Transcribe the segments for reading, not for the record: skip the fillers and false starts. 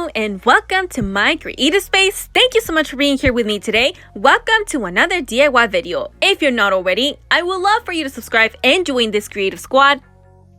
Hello and welcome to my creative space. Thank you so much for being here with me today. Welcome to another DIY video. If you're not already, I would love for you to subscribe and join this creative squad.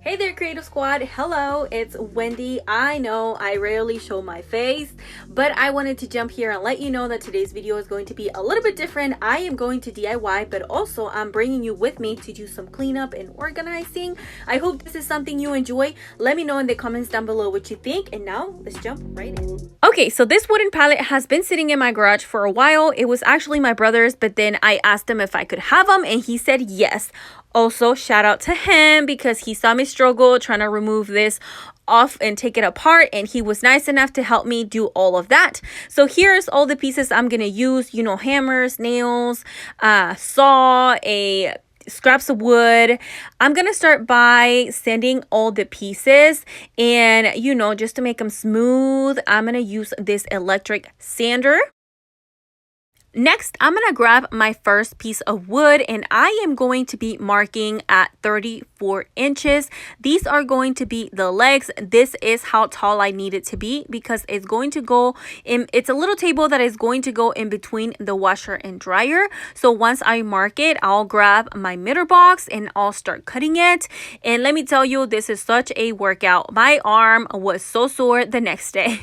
Hey there, creative squad. Hello, it's Wendy. I know I rarely show my face, but I wanted to jump here and let you know that today's video is going to be a little bit different. I am going to DIY, but also I'm bringing you with me to do some cleanup and organizing. I hope this is something you enjoy. Let me know in the comments down below what you think. And now let's jump right in. Okay, so this wooden pallet has been sitting in my garage for a while. It was actually my brother's, but then I asked him if I could have him and he said yes. Also, shout out to him because he saw me struggle trying to remove this off and take it apart, and he was nice enough to help me do all of that. So here's all the pieces I'm gonna use, you know, hammers, nails, saw, scraps of wood. I'm gonna start by sanding all the pieces, and you know, just to make them smooth, I'm gonna use this electric sander. Next, I'm going to grab my first piece of wood, and I am going to be marking at 34 inches. These are going to be the legs. This is how tall I need it to be because it's going to go in, it's a little table that is going to go in between the washer and dryer. So once I mark it, I'll grab my miter box and I'll start cutting it. And let me tell you, this is such a workout. My arm was so sore the next day.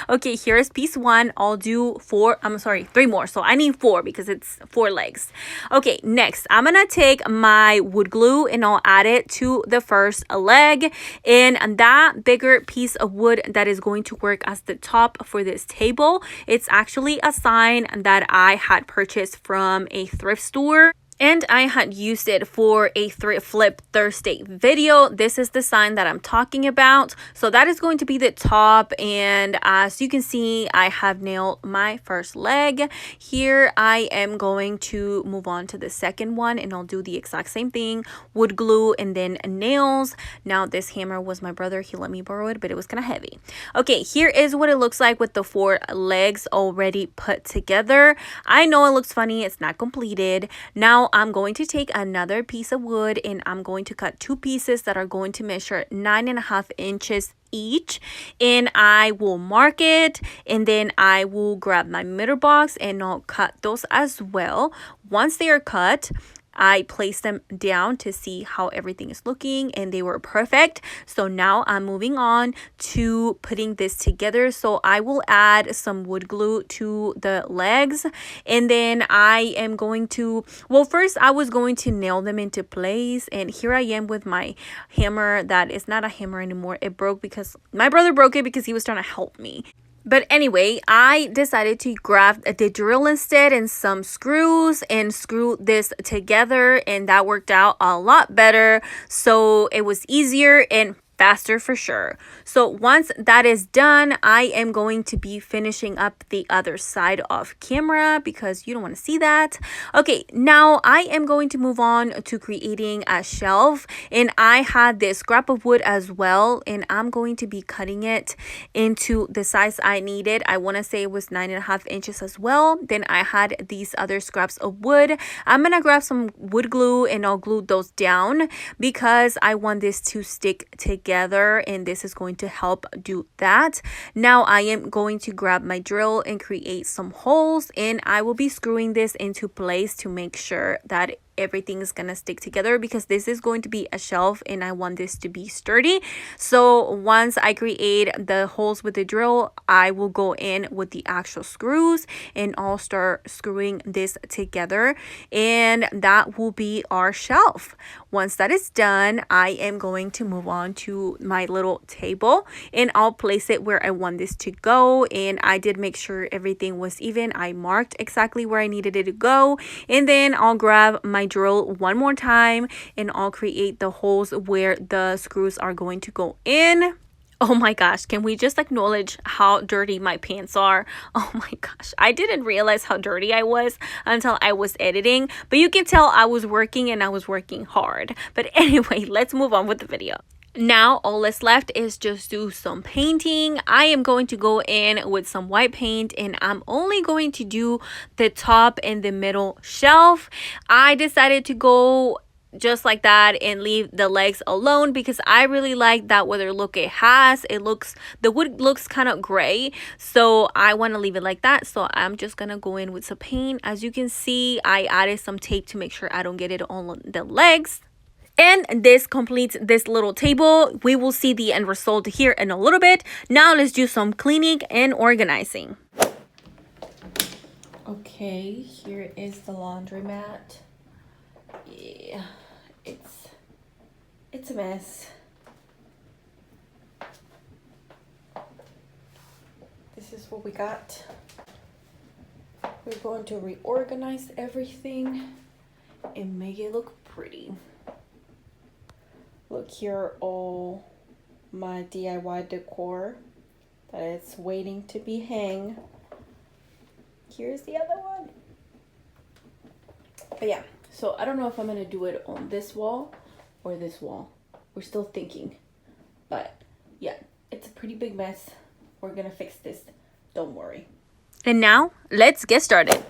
Okay, here's piece one. I'll do three more. So I need four because it's 4 legs. Okay, next, I'm gonna take my wood glue and I'll add it to the first leg. And that bigger piece of wood that is going to work as the top for this table, it's actually a sign that I had purchased from a thrift store. And I had used it for a thrift flip Thursday video. This is the sign that I'm talking about. So that is going to be the top. And as you can see, I have nailed my first leg. Here I am going to move on to the second one, and I'll do the exact same thing. Wood glue and then nails. Now this hammer was my brother. He let me borrow it, but it was kind of heavy. Okay, here is what it looks like with the 4 legs already put together. I know it looks funny. It's not completed. Now I'm going to take another piece of wood and I'm going to cut 2 pieces that are going to measure 9.5 inches each, and I will mark it, and then I will grab my miter box and I'll cut those as well. Once they are cut, I place them down to see how everything is looking, and they were perfect. So now I'm moving on to putting this together. So I will add some wood glue to the legs, and then I am going to, well, first I was going to nail them into place, and here I am with my hammer that is not a hammer anymore. It broke because my brother broke it because he was trying to help me. But anyway, I decided to grab the drill instead and some screws and screw this together, and that worked out a lot better. So it was easier and faster for sure. So once that is done, I am going to be finishing up the other side off camera because you don't want to see that. Okay, now I am going to move on to creating a shelf, and I had this scrap of wood as well, and I'm going to be cutting it into the size I needed. I want to say it was 9.5 inches as well. Then I had these other scraps of wood. I'm gonna grab some wood glue and I'll glue those down because I want this to stick together, and this is going to help do that. Now I am going to grab my drill and create some holes, and I will be screwing this into place to make sure that everything is gonna stick together because this is going to be a shelf and I want this to be sturdy. So once I create the holes with the drill, I will go in with the actual screws and I'll start screwing this together, and that will be our shelf. Once that is done, I am going to move on to my little table and I'll place it where I want this to go, and I did make sure everything was even. I marked exactly where I needed it to go, and then I'll grab my drill one more time and I'll create the holes where the screws are going to go in. Oh my gosh, can we just acknowledge how dirty my pants are? Oh my gosh, I didn't realize how dirty I was until I was editing, but you can tell I was working and I was working hard. But anyway, let's move on with the video. Now all that's left is just do some painting. I am going to go in with some white paint, and I'm only going to do the top and the middle shelf. I decided to go just like that and leave the legs alone, because I really like that weather look it has. The wood looks kind of gray, so I want to leave it like that. So I'm just gonna go in with some paint. As you can see, I added some tape to make sure I don't get it on the legs. And this completes this little table. We will see the end result here in a little bit. Now let's do some cleaning and organizing. Okay, here is the laundromat. Yeah, it's a mess. This is what we got. We're going to reorganize everything and make it look pretty. Look, here are all my DIY decor that is waiting to be hung. Here's the other one. But yeah, so I don't know if I'm gonna do it on this wall or this wall. We're still thinking. But yeah, it's a pretty big mess. We're gonna fix this, don't worry. And now, let's get started.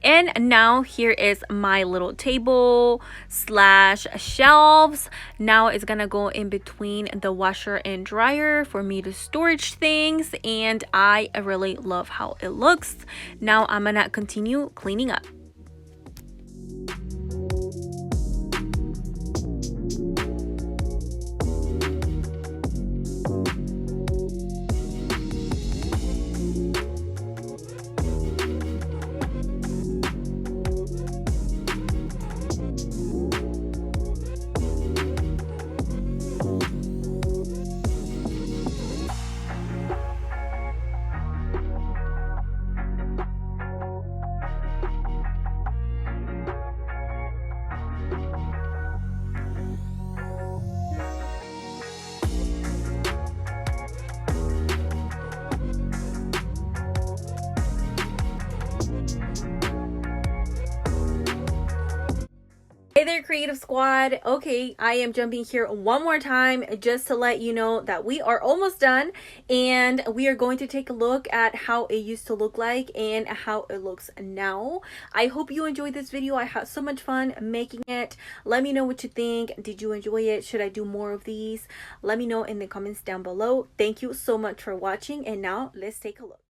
And now here is my little table slash shelves. Now it's gonna go in between the washer and dryer for me to storage things, and I really love how it looks. Now I'm gonna continue cleaning up. Hey there, Creative Squad. Okay, I am jumping here one more time just to let you know that we are almost done, and we are going to take a look at how it used to look like and how it looks now. I hope you enjoyed this video. I had so much fun making it. Let me know what you think. Did you enjoy it? Should I do more of these? Let me know in the comments down below. Thank you so much for watching, and now let's take a look.